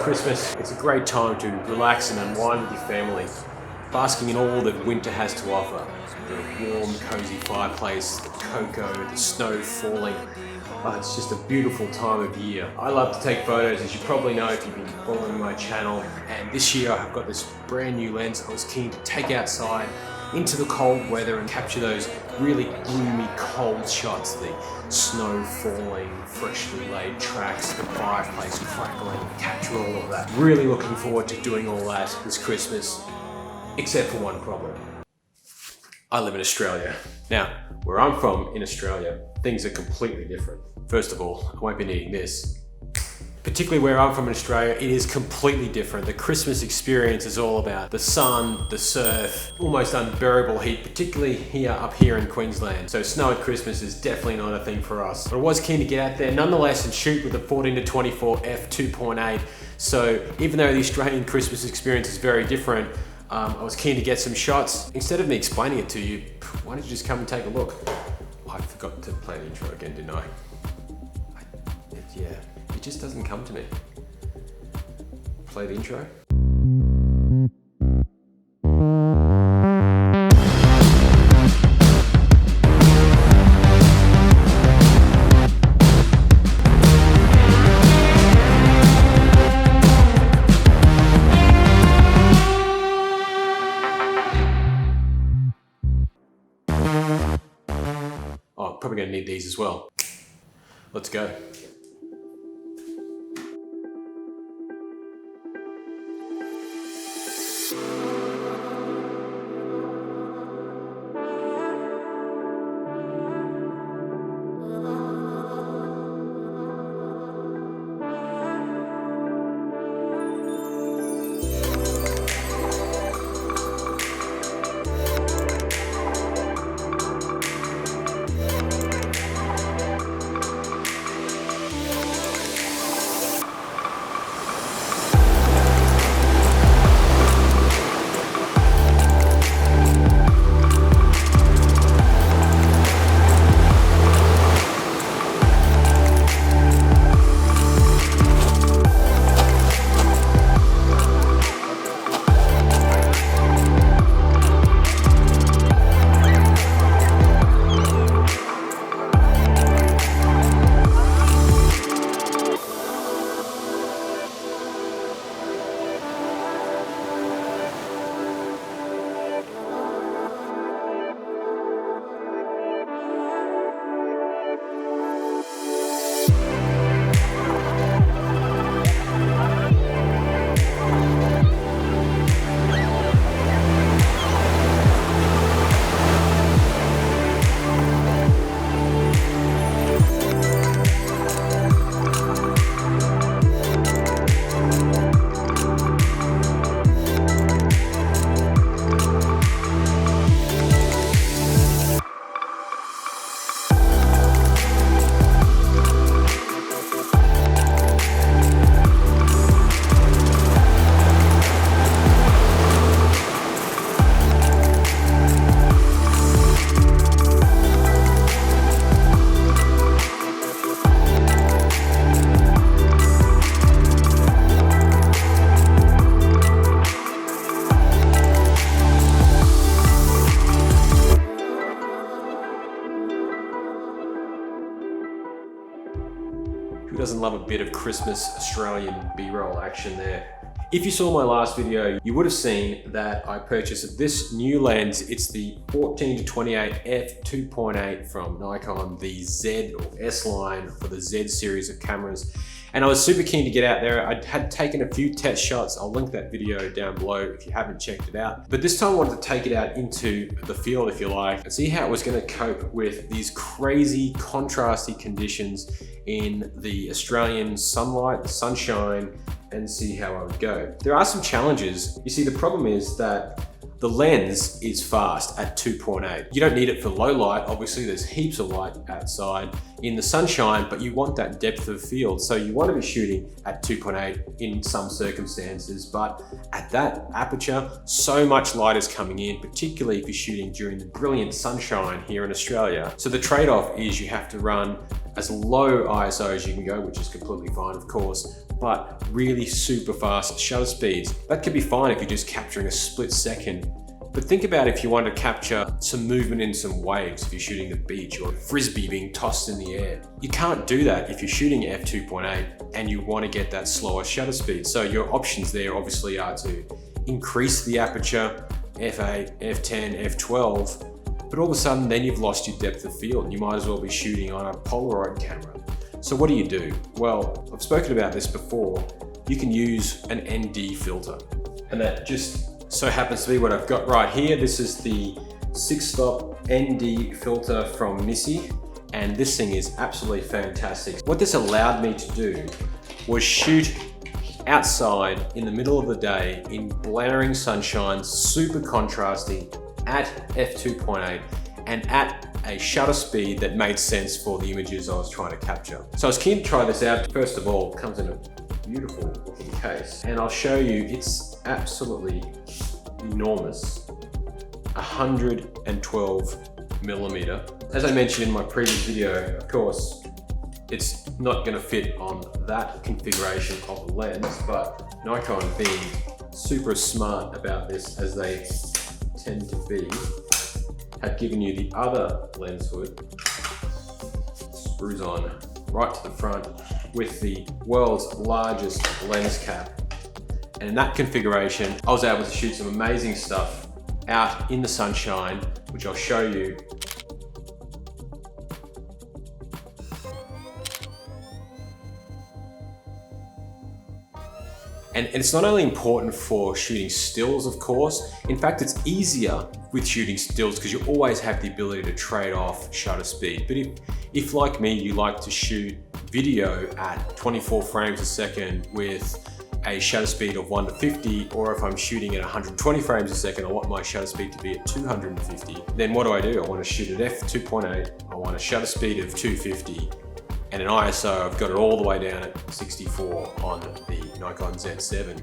Christmas, it's a great time to relax and unwind with your family, basking in all that winter has to offer. The warm, cozy fireplace, the cocoa, the snow falling. It's just a beautiful time of year. I love to take photos, as you probably know if you've been following my channel. And this year I've got this brand new lens I was keen to take outside into the cold weather and capture those really gloomy, cold shots. The snow falling, freshly laid tracks, the fireplace crackling, capture all of that. Really looking forward to doing all that this Christmas, except for one problem. I live in Australia. Now, where I'm from in Australia, things are completely different. First of all, I won't be needing this. Particularly where I'm from in Australia, it is completely different. The Christmas experience is all about the sun, the surf, almost unbearable heat, particularly up here in Queensland. So snow at Christmas is definitely not a thing for us. But I was keen to get out there nonetheless and shoot with a 14-24 f2.8. So even though the Australian Christmas experience is very different, I was keen to get some shots. Instead of me explaining it to you, why don't you just come and take a look? I forgot to play the intro again, didn't I? Yeah, it just doesn't come to me. Play the intro. Oh, probably gonna need these as well. Let's go. Who doesn't love a bit of Christmas Australian B-roll action there? If you saw my last video, you would have seen that I purchased this new lens. It's the 14-28 f2.8 from Nikon, the Z or S line for the Z series of cameras. And I was super keen to get out there. I had taken a few test shots. I'll link that video down below if you haven't checked it out. But this time I wanted to take it out into the field, if you like, and see how it was gonna cope with these crazy contrasty conditions in the Australian sunlight, the sunshine, and see how I would go. There are some challenges. You see, the problem is that the lens is fast at 2.8. You don't need it for low light. Obviously, there's heaps of light outside in the sunshine, but you want that depth of field. So you want to be shooting at 2.8 in some circumstances, but at that aperture, so much light is coming in, particularly if you're shooting during the brilliant sunshine here in Australia. So the trade-off is you have to run as low ISO as you can go, which is completely fine, of course, but really super fast shutter speeds. That could be fine if you're just capturing a split second. But think about if you want to capture some movement in some waves, if you're shooting the beach or a frisbee being tossed in the air. You can't do that if you're shooting f2.8 and you want to get that slower shutter speed. So your options there obviously are to increase the aperture, f8, f10, f12, but all of a sudden then you've lost your depth of field and you might as well be shooting on a Polaroid camera. So what do? Well, I've spoken about this before. You can use an ND filter, and that just so happens to be what I've got right here. This is the 6-stop ND filter from NISI, and this thing is absolutely fantastic. What this allowed me to do was shoot outside in the middle of the day in blaring sunshine, super contrasty, at f2.8 and at a shutter speed that made sense for the images I was trying to capture. So I was keen to try this out. First of all, it comes in a beautiful looking case, and I'll show you, it's absolutely enormous, 112mm. As I mentioned in my previous video, of course, it's not going to fit on that configuration of the lens, but Nikon, being super smart about this as they tend to be, have given you the other lens hood, screws on right to the front with the world's largest lens cap. And in that configuration, I was able to shoot some amazing stuff out in the sunshine, which I'll show you. And it's not only important for shooting stills, of course. In fact, it's easier with shooting stills because you always have the ability to trade off shutter speed. But if like me, you like to shoot video at 24 frames a second with a shutter speed of 1:50, or if I'm shooting at 120 frames a second, I want my shutter speed to be at 250, then what do? I want to shoot at f2.8, I want a shutter speed of 250, and an ISO, I've got it all the way down at 64 on the Nikon Z7.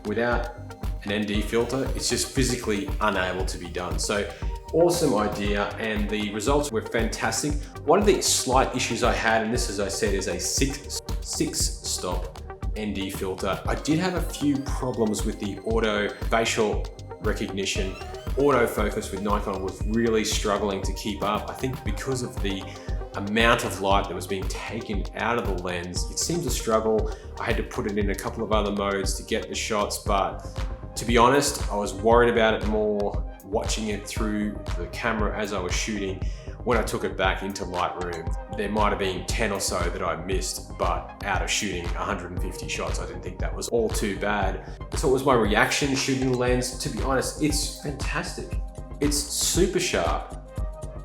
Without an ND filter, it's just physically unable to be done. So awesome idea, and the results were fantastic. One of the slight issues I had, and this, as I said, is a six-stop ND filter. I did have a few problems with the auto facial recognition. Autofocus with Nikon was really struggling to keep up. I think because of the amount of light that was being taken out of the lens, it seemed to struggle. I had to put it in a couple of other modes to get the shots, but to be honest, I was worried about it more watching it through the camera as I was shooting. When I took it back into Lightroom, there might have been 10 or so that I missed, but out of shooting 150 shots, I didn't think that was all too bad. So what was my reaction shooting the lens? To be honest, it's fantastic. It's super sharp.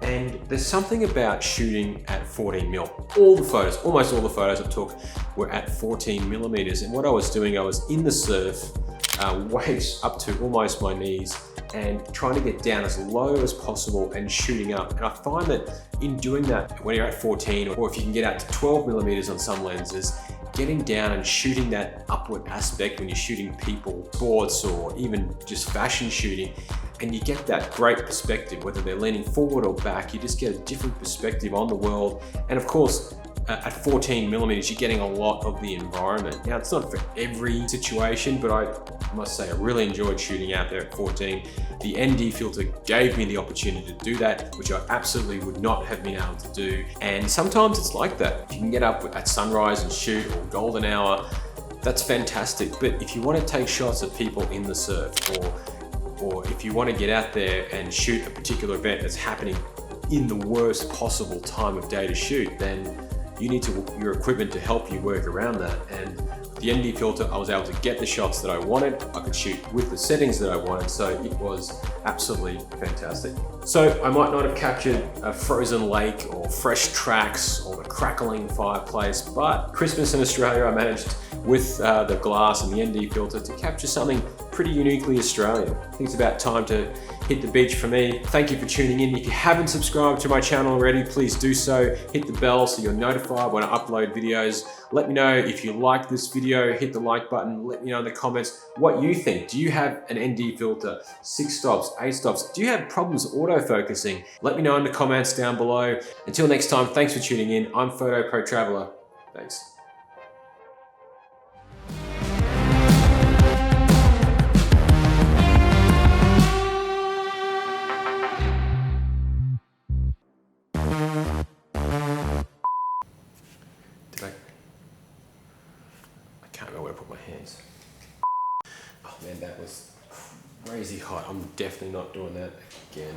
And there's something about shooting at 14mm. Almost all the photos I took were at 14mm. And what I was doing, I was in the surf, waves up to almost my knees, and trying to get down as low as possible and shooting up. And I find that in doing that, when you're at 14, or if you can get out to 12mm on some lenses, getting down and shooting that upward aspect when you're shooting people, sports, or even just fashion shooting, and you get that great perspective, whether they're leaning forward or back, you just get a different perspective on the world. And of course, at 14mm, you're getting a lot of the environment. Now, it's not for every situation, but I must say I really enjoyed shooting out there at 14. The ND filter gave me the opportunity to do that, which I absolutely would not have been able to do. And sometimes it's like that. If you can get up at sunrise and shoot, or golden hour, that's fantastic. But if you want to take shots of people in the surf, or if you want to get out there and shoot a particular event that's happening in the worst possible time of day to shoot, then you need your equipment to help you work around that. And the ND filter, I was able to get the shots that I wanted. I could shoot with the settings that I wanted, so it was absolutely fantastic. So I might not have captured a frozen lake or fresh tracks or the crackling fireplace, but Christmas in Australia, I managed with the glass and the ND filter to capture something pretty uniquely Australian. I think it's about time to hit the beach for me. Thank you for tuning in. If you haven't subscribed to my channel already, please do so. Hit the bell so you're notified when I upload videos. Let me know if you like this video, hit the like button. Let me know in the comments what you think. Do you have an ND filter, 6 stops, 8 stops? Do you have problems autofocusing? Let me know in the comments down below. Until next time, thanks for tuning in. I'm Photo Pro Traveller. Thanks. put my hands. Oh man, that was crazy hot. I'm definitely not doing that again.